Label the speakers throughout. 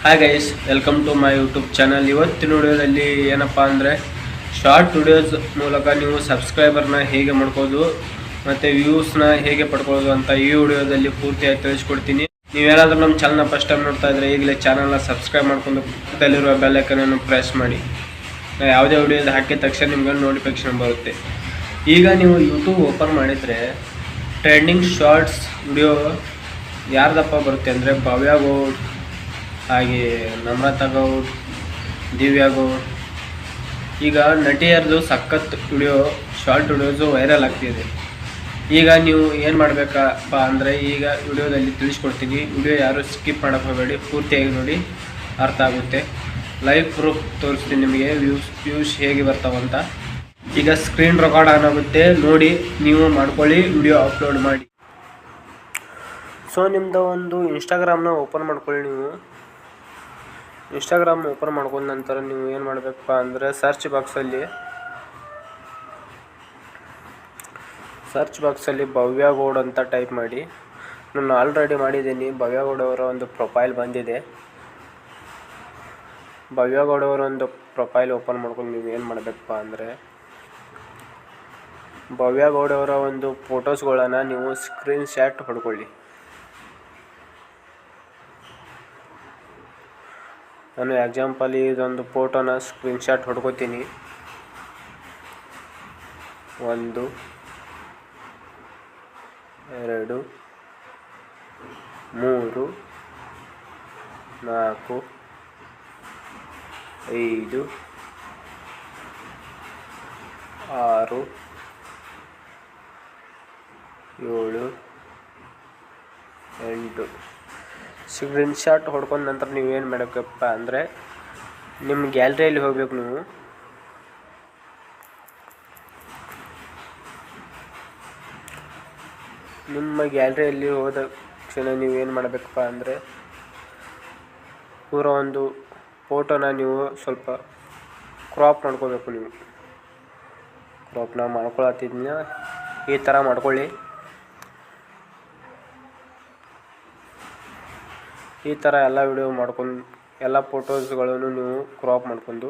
Speaker 1: Hi guys, welcome to my YouTube channel. ಇವತ್ತಿನ ವಿಡಿಯೋದಲ್ಲಿ ಏನಪ್ಪ ಅಂದರೆ ಶಾರ್ಟ್ ವಿಡಿಯೋಸ್ ಮೂಲಕ ನೀವು ಸಬ್ಸ್ಕ್ರೈಬರ್ನ ಹೇಗೆ ಮಾಡ್ಕೋದು ಮತ್ತು ವ್ಯೂಸ್ನ ಹೇಗೆ ಪಡ್ಕೊಳ್ಳೋದು ಅಂತ ಈ ವಿಡಿಯೋದಲ್ಲಿ ಪೂರ್ತಿಯಾಗಿ ತಿಳಿಸ್ಕೊಡ್ತೀನಿ. ನೀವೇನಾದರೂ ನಮ್ಮ ಚಾನಲ್ನ ಫಸ್ಟ್ ಟೈಮ್ ನೋಡ್ತಾ ಇದ್ದರೆ ಈಗಲೇ ಚಾನಲ್ನ ಸಬ್ಸ್ಕ್ರೈಬ್ ಮಾಡ್ಕೊಂಡು ಪಕ್ಕದಲ್ಲಿರುವ ಬೆಲ್ ಐಕನನ್ನು ಪ್ರೆಸ್ ಮಾಡಿ. ಯಾವುದೇ ವಿಡಿಯೋದ ಹಾಕಿದ ತಕ್ಷಣ ನಿಮ್ಗೆ ನೋಟಿಫಿಕೇಶನ್ ಬರುತ್ತೆ. ಈಗ ನೀವು ಯೂಟ್ಯೂಬ್ ಓಪನ್ ಮಾಡಿದರೆ ಟ್ರೆಂಡಿಂಗ್ ಶಾರ್ಟ್ಸ್ ವಿಡಿಯೋ ಯಾರ್ದಪ್ಪ ಬರುತ್ತೆ ಅಂದರೆ ಭವ್ಯ ಗೌಡ್, ಹಾಗೆ ನಮ್ರತಾ ಗೌಡ್, ದಿವ್ಯಾ ಗೌಡ್. ಈಗ ನಟಿಯರದು ಸಖತ್ ವಿಡಿಯೋ, ಶಾರ್ಟ್ ವಿಡಿಯೋಸು ವೈರಲ್ ಆಗ್ತಿದೆ. ಈಗ ನೀವು ಏನು ಮಾಡಬೇಕಪ್ಪ ಅಂದರೆ ಈಗ ವಿಡಿಯೋದಲ್ಲಿ ತಿಳಿಸ್ಕೊಡ್ತೀನಿ. ವಿಡಿಯೋ ಯಾರು ಸ್ಕಿಪ್ ಮಾಡೋಕ್ಕೆ ಹೋಗಬೇಡಿ, ಪೂರ್ತಿಯಾಗಿ ನೋಡಿ, ಅರ್ಥ ಆಗುತ್ತೆ. ಲೈವ್ ಪ್ರೂಫ್ ತೋರಿಸ್ತೀನಿ ನಿಮಗೆ ವ್ಯೂಸ್ ಹೇಗೆ ಬರ್ತಾವಂತ. ಈಗ ಸ್ಕ್ರೀನ್ ರೆಕಾರ್ಡ್ ಆನ್ ಆಗುತ್ತೆ, ನೋಡಿ ನೀವು ಮಾಡ್ಕೊಳ್ಳಿ, ವಿಡಿಯೋ ಅಪ್ಲೋಡ್ ಮಾಡಿ. ಸೊ ನಿಮ್ಮದು ಒಂದು ಇನ್ಸ್ಟಾಗ್ರಾಮ್ನ ಓಪನ್ ಮಾಡ್ಕೊಳ್ಳಿ. ನೀವು ಇನ್ಸ್ಟಾಗ್ರಾಮ್ ಓಪನ್ ಮಾಡ್ಕೊಂಡ ನಂತರ ನೀವು ಏನು ಮಾಡಬೇಕಪ್ಪ ಅಂದರೆ ಸರ್ಚ್ ಬಾಕ್ಸಲ್ಲಿ ಭವ್ಯ ಗೌಡ್ ಅಂತ ಟೈಪ್ ಮಾಡಿ. ನಾನು ಆಲ್ರೆಡಿ ಮಾಡಿದ್ದೀನಿ. ಭವ್ಯ ಗೌಡ್ ಅವರ ಒಂದು ಪ್ರೊಫೈಲ್ ಬಂದಿದೆ. ಭವ್ಯ ಗೌಡ್ ಅವರ ಒಂದು ಪ್ರೊಫೈಲ್ ಓಪನ್ ಮಾಡ್ಕೊಂಡು ನೀವು ಏನು ಮಾಡಬೇಕಪ್ಪ ಅಂದರೆ ಭವ್ಯ ಗೌಡ್ ಅವರ ಒಂದು ಫೋಟೋಸ್ಗಳನ್ನು ನೀವು ಸ್ಕ್ರೀನ್ ಶಾಟ್ ಹೊಡ್ಕೊಳ್ಳಿ. ನಾನು ಎಕ್ಸಾಂಪಲ್ ಇದೊಂದು ಫೋಟೋನ ಸ್ಕ್ರೀನ್ ಶಾಟ್ ಹೊಡ್ಕೋತೀನಿ. 1 2 3 4 5 6 7 8 ಸ್ಕ್ರೀನ್ ಶಾಟ್ ಹೊಡ್ಕೊಂಡ ನಂತರ ನೀವೇನು ಮಾಡಬೇಕಪ್ಪ ಅಂದರೆ ನಿಮ್ಮ ಗ್ಯಾಲರಿಯಲ್ಲಿ ಹೋಗ್ಬೇಕು. ನೀವು ನಿಮ್ಮ ಗ್ಯಾಲರಿಯಲ್ಲಿ ಹೋದ ಕ್ಷಣ ನೀವೇನು ಮಾಡಬೇಕಪ್ಪ ಅಂದರೆ ಪೂರ ಒಂದು ಫೋಟೋನ ನೀವು ಸ್ವಲ್ಪ ಕ್ರಾಪ್ ಮಾಡ್ಕೋಬೇಕು. ನೀವು ಕ್ರಾಪ್ನ ಮಾಡ್ಕೊಳತ್ತಿದ್ನ ಈ ಥರ ಮಾಡ್ಕೊಳ್ಳಿ. ಈ ಥರ ಎಲ್ಲ ವಿಡಿಯೋ ಮಾಡ್ಕೊಂಡು ಎಲ್ಲ ಫೋಟೋಸ್ಗಳನ್ನು ನೀವು ಕ್ರಾಪ್ ಮಾಡ್ಕೊಂಡು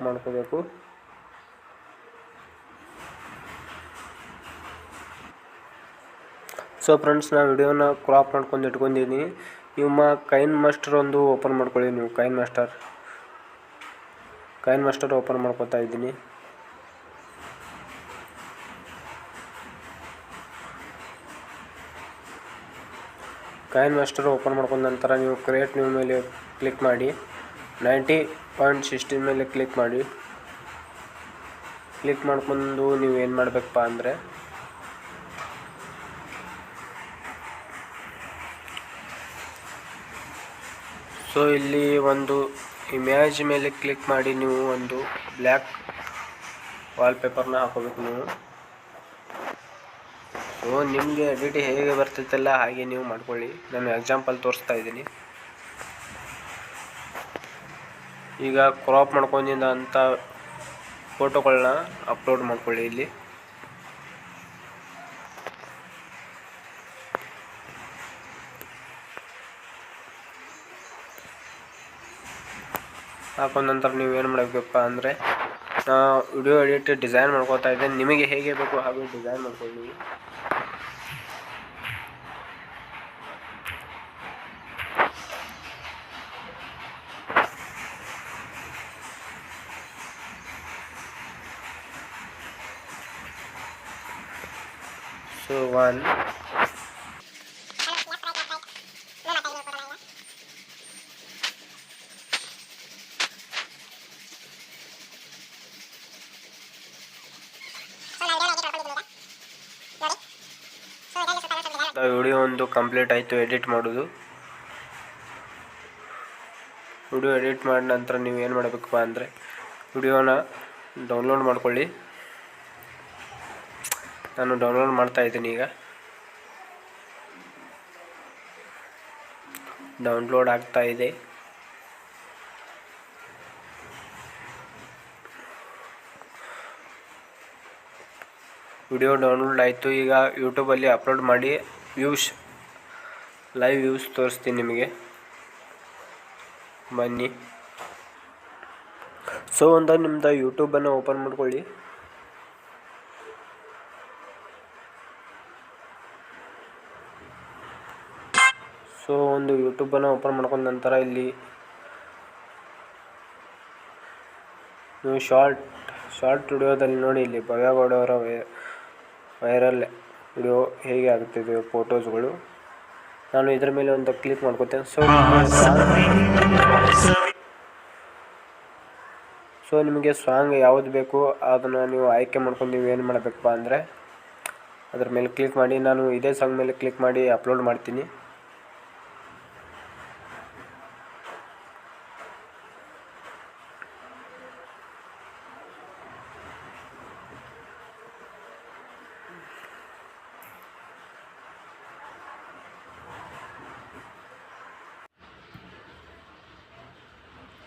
Speaker 1: ಮಾಡ್ಕೋಬೇಕು. ಸೊ ಫ್ರೆಂಡ್ಸ್, ನಾನು ವಿಡಿಯೋನ ಕ್ರಾಪ್ ಮಾಡ್ಕೊಂಡು ಇಟ್ಕೊಂಡಿದ್ದೀನಿ. ನಿಮ್ಮ ಕೈನ್ ಮಾಸ್ಟರ್ ಒಂದು ಓಪನ್ ಮಾಡ್ಕೊಳ್ಳಿ. ನೀವು ಕೈನ್ ಮಾಸ್ಟರ್ ಓಪನ್ ಮಾಡ್ಕೊತಾ ಇದ್ದೀನಿ. ಕೈನ್ ಮಾಸ್ಟರ್ ಓಪನ್ ಮಾಡ್ಕೊಂಡ ನಂತರ ನೀವು ಕ್ರಿಯೇಟ್ ನ್ಯೂ ಮೇಲೆ ಕ್ಲಿಕ್ ಮಾಡಿ. 90.16 ಮೇಲೆ ಕ್ಲಿಕ್ ಮಾಡಿ. ಕ್ಲಿಕ್ ಮಾಡ್ಕೊಂಡು ನೀವು ಏನು ಮಾಡಬೇಕಪ್ಪ ಅಂದರೆ ಸೊ ಇಲ್ಲಿ ಒಂದು ಇಮೇಜ್ ಮೇಲೆ ಕ್ಲಿಕ್ ಮಾಡಿ ನೀವು ಒಂದು ಬ್ಲ್ಯಾಕ್ ವಾಲ್ಪೇಪರ್ನ ಹಾಕೋಬೇಕು. ನೀವು ಸೊ ನಿಮಗೆ ಎಡಿಟ್ ಹೇಗೆ ಬರ್ತೈತಲ್ಲ ಹಾಗೆ ನೀವು ಮಾಡ್ಕೊಳ್ಳಿ. ನಾನು ಎಕ್ಸಾಂಪಲ್ ತೋರಿಸ್ತಾ ಇದ್ದೀನಿ. ಈಗ ಕ್ರಾಪ್ ಮಾಡ್ಕೊಂಡಿದ್ದ ಅಂಥ ಫೋಟೋಗಳನ್ನ ಅಪ್ಲೋಡ್ ಮಾಡ್ಕೊಳ್ಳಿ. ಇಲ್ಲಿ ಹಾಕೊಂಡ ನಂತರ ನೀವು ಏನು ಮಾಡಬೇಕಪ್ಪ ಅಂದರೆ ವಿಡಿಯೋ ಎಡಿಟ್ ಡಿಸೈನ್ ಮಾಡ್ಕೋತಾ ಇದ್ದೇನೆ. ನಿಮಗೆ ಹೇಗೆ ಬೇಕು ಹಾಗೆ ಡಿಸೈನ್ ಮಾಡ್ಕೊಳ್ಳಿ. ಸೊ 1 ವಿಡಿಯೋ ಒಂದು ಕಂಪ್ಲೀಟ್ ಆಯಿತು. ಎಡಿಟ್ ಮಾಡೋದು. ವಿಡಿಯೋ ಎಡಿಟ್ ಮಾಡಿದ ನಂತರ ನೀವು ಏನು ಮಾಡಬೇಕಪ್ಪ ಅಂದರೆ ವಿಡಿಯೋನ ಡೌನ್ಲೋಡ್ ಮಾಡ್ಕೊಳ್ಳಿ. ನಾನು ಡೌನ್ಲೋಡ್ ಮಾಡ್ತಾ ಇದ್ದೀನಿ. ಈಗ ಡೌನ್ಲೋಡ್ ಆಗ್ತಾ ಇದೆ. ವಿಡಿಯೋ ಡೌನ್ಲೋಡ್ ಆಯಿತು. ಈಗ ಯೂಟ್ಯೂಬಲ್ಲಿ ಅಪ್ಲೋಡ್ ಮಾಡಿ ಲೈವ್ ವ್ಯೂಸ್ ತೋರಿಸ್ತೀನಿ ನಿಮಗೆ. ಬನ್ನಿ. ಸೊ ಒಂದು ನಿಮ್ಮದು ಯೂಟ್ಯೂಬನ್ನು ಓಪನ್ ಮಾಡ್ಕೊಳ್ಳಿ. ಸೊ ಒಂದು ಯೂಟ್ಯೂಬನ್ನು ಓಪನ್ ಮಾಡ್ಕೊಂಡ ನಂತರ ಇಲ್ಲಿ ನೀವು ಶಾರ್ಟ್ ವಿಡಿಯೋದಲ್ಲಿ ನೋಡಿ, ಇಲ್ಲಿ ಭವ್ಯಗೌಡ ಅವರ ವೈರಲ್ ವಿಡಿಯೋ ಹೇಗೆ ಆಗುತ್ತಿದೆ ಫೋಟೋಸ್ಗಳು. ನಾನು ಇದರ ಮೇಲೆ ಒಂದು ಕ್ಲಿಕ್ ಮಾಡ್ಕೊತೇನೆ. ಸೊ ನಿಮಗೆ ಸಾಂಗ್ ಯಾವುದು ಬೇಕು ಅದನ್ನು ನೀವು ಆಯ್ಕೆ ಮಾಡ್ಕೊಂಡು ನೀವು ಏನು ಮಾಡಬೇಕಪ್ಪ ಅಂದರೆ ಅದ್ರ ಮೇಲೆ ಕ್ಲಿಕ್ ಮಾಡಿ. ನಾನು ಇದೇ ಸಾಂಗ್ ಮೇಲೆ ಕ್ಲಿಕ್ ಮಾಡಿ ಅಪ್ಲೋಡ್ ಮಾಡ್ತೀನಿ.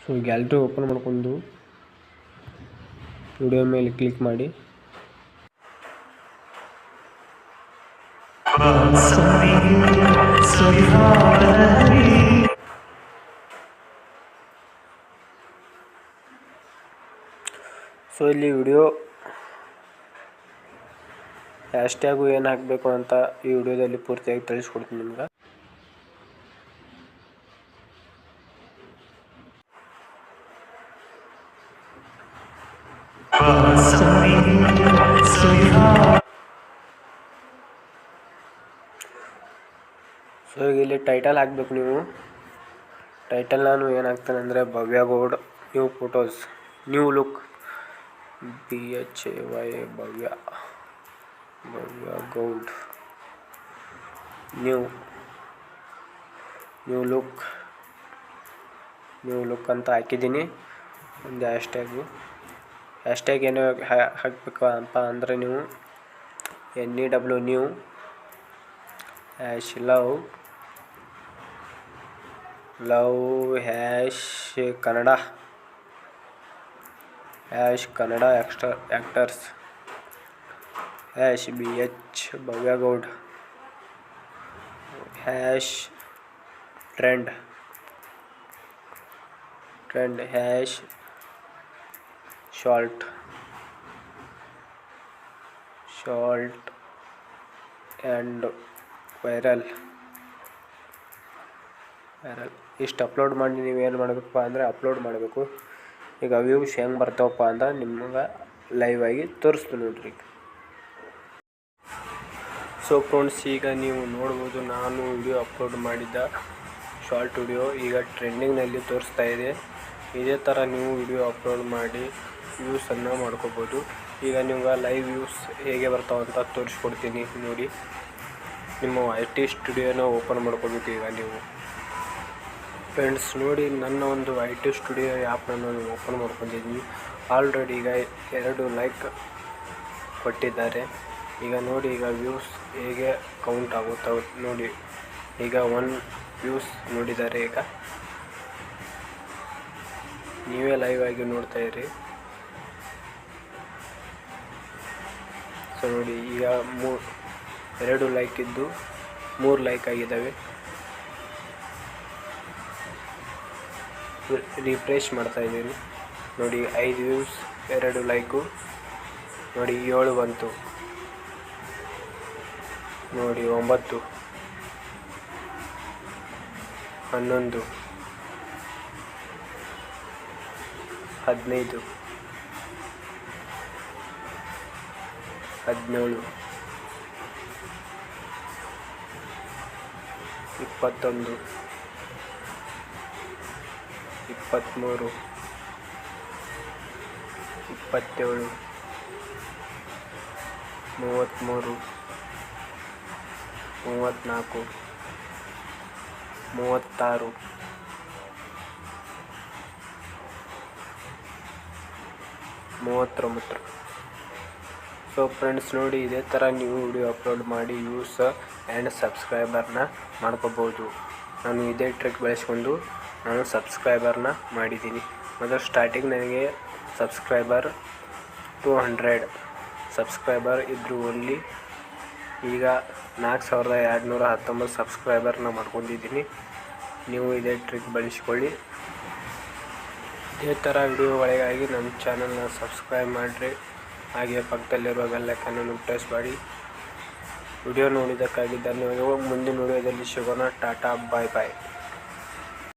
Speaker 1: ಸೊ ಗ್ಯಾಲರಿ ಓಪನ್ ಮಾಡ್ಕೊಂಡು ವಿಡಿಯೋ ಮೇಲೆ ಕ್ಲಿಕ್ ಮಾಡಿ. ಸೊ ಇಲ್ಲಿ ವಿಡಿಯೋ ಹ್ಯಾಶ್ಟ್ಯಾಗು ಏನು ಹಾಕಬೇಕು ಅಂತ ಈ ವಿಡಿಯೋದಲ್ಲಿ ಪೂರ್ತಿಯಾಗಿ ತಿಳಿಸ್ಕೊಡ್ತೀನಿ ನಿಮ್ಗೆ. ಸೊ ಈಗ ಇಲ್ಲಿ ಟೈಟಲ್ ಹಾಕಬೇಕು ನೀವು. ಟೈಟಲ್ ನಾನು ಏನು ಹಾಕ್ತೇನೆ ಅಂದರೆ Bhavya Gowda new photos, new look, BHAY Bhavya Gowda new look ಅಂತ ಹಾಕಿದ್ದೀನಿ. ಒಂದು ಹ್ಯಾಶ್ಟ್ಯಾಗ್ ಏನು ಹಾಕಬೇಕು ಅಂತ ಅಂದರೆ ನೀವು NEW new love Kannada actors BH Bhavya Gowda trend short and viral ಇಷ್ಟು ಅಪ್ಲೋಡ್ ಮಾಡಿ ನೀವೇನು ಮಾಡಬೇಕಪ್ಪ ಅಂದರೆ ಅಪ್ಲೋಡ್ ಮಾಡಬೇಕು. ಈಗ ವ್ಯೂಸ್ ಹೆಂಗೆ ಬರ್ತಾವಪ್ಪ ಅಂತ ನಿಮ್ಗೆ ಲೈವ್ ಆಗಿ ತೋರಿಸ್ತೀನಿ ನೋಡ್ರಿ. ಸೊ ಫ್ರೆಂಡ್ಸ್, ಈಗ ನೀವು ನೋಡ್ಬೋದು ನಾನು ವಿಡಿಯೋ ಅಪ್ಲೋಡ್ ಮಾಡಿದ್ದ ಶಾರ್ಟ್ ವಿಡಿಯೋ ಈಗ ಟ್ರೆಂಡಿಂಗ್ನಲ್ಲಿ ತೋರಿಸ್ತಾ ಇದೆ. ಇದೇ ಥರ ನೀವು ವಿಡಿಯೋ ಅಪ್ಲೋಡ್ ಮಾಡಿ ವ್ಯೂಸನ್ನು ಮಾಡ್ಕೋಬೋದು. ಈಗ ನಿಮ್ಗೆ ಲೈವ್ ವ್ಯೂಸ್ ಹೇಗೆ ಬರ್ತಾವಂತ ತೋರಿಸ್ಕೊಡ್ತೀನಿ ನೋಡಿ. ನಿಮ್ಮ IT ಸ್ಟುಡಿಯೋನ ಓಪನ್ ಮಾಡ್ಕೋಬೇಕು. ಈಗ ನೀವು ಫ್ರೆಂಡ್ಸ್ ನೋಡಿ, ನನ್ನ ಒಂದು IT ಸ್ಟುಡಿಯೋ ಆ್ಯಪನ್ನು ಓಪನ್ ಮಾಡ್ಕೊಂಡಿದ್ದೀನಿ. ಆಲ್ರೆಡಿ ಈಗ 2 ಲೈಕ್ ಕೊಟ್ಟಿದ್ದಾರೆ. ಈಗ ನೋಡಿ, ಈಗ ವ್ಯೂಸ್ ಹೇಗೆ ಕೌಂಟ್ ಆಗುತ್ತಾ ನೋಡಿ. ಈಗ 1 ವ್ಯೂಸ್ ನೋಡಿದ್ದಾರೆ. ಈಗ ನೀವೇ ಲೈವ್ ಆಗಿ ನೋಡ್ತಾ ಇರಿ. ಸೊ ನೋಡಿ, ಈಗ 2 ಲೈಕ್ ಇದ್ದು 3 ಲೈಕ್ ಆಗಿದ್ದಾವೆ. ರಿಫ್ರೆಶ್ ಮಾಡ್ತಾ ಇದ್ದೀನಿ ನೋಡಿ. 5 ವ್ಯೂಸ್ 2 ಲೈಕು ನೋಡಿ. 7 ಬಂತು ನೋಡಿ. 9, 11, 15, 17, 21, 23, 27, 33, 34, 36, 39. ಸೊ ಫ್ರೆಂಡ್ಸ್ ನೋಡಿ, ಇದೇ ಥರ ನೀವು ವಿಡಿಯೋ ಅಪ್ಲೋಡ್ ಮಾಡಿ ವ್ಯೂಸ್ ಆ್ಯಂಡ್ ಸಬ್ಸ್ಕ್ರೈಬರ್ನ ಮಾಡ್ಕೋಬೋದು. ನಾನು ಇದೇ ಟ್ರಿಕ್ ಬಳಸ್ಕೊಂಡು ನಾನು ಸಬ್ಸ್ಕ್ರೈಬರ್ನ ಮಾಡಿದ್ದೀನಿ. ಮೊದಲು ಸ್ಟಾರ್ಟಿಂಗ್ ನನಗೆ ಸಬ್ಸ್ಕ್ರೈಬರ್ 200 ಸಬ್ಸ್ಕ್ರೈಬರ್ ಇದ್ದರು ಓನ್ಲಿ. ಈಗ 4219 ಸಬ್ಸ್ಕ್ರೈಬರ್ನ ಮಾಡ್ಕೊಂಡಿದ್ದೀನಿ. ನೀವು ಇದೇ ಟ್ರಿಕ್ ಬಳಸ್ಕೊಳ್ಳಿ. ಇದೇ ಥರ ವಿಡಿಯೋಗಳಿಗಾಗಿ ನಮ್ಮ ಚಾನಲ್ನ ಸಬ್ಸ್ಕ್ರೈಬ್ ಮಾಡಿರಿ. ಹಾಗೆ ಪಕ್ಕದಲ್ಲಿರುವ ಬೆಲ್ ಐಕಾನನ್ನು ಪ್ರೆಸ್ ಮಾಡಿ. ವಿಡಿಯೋ ನೋಡಿದ್ದಕ್ಕಾಗಿ ಧನ್ಯವಾದಗಳು. ಮುಂದಿನ ವಿಡಿಯೋದಲ್ಲಿ ಸಿಗೋಣ. ಟಾಟಾ, ಬಾಯ್ ಬಾಯ್.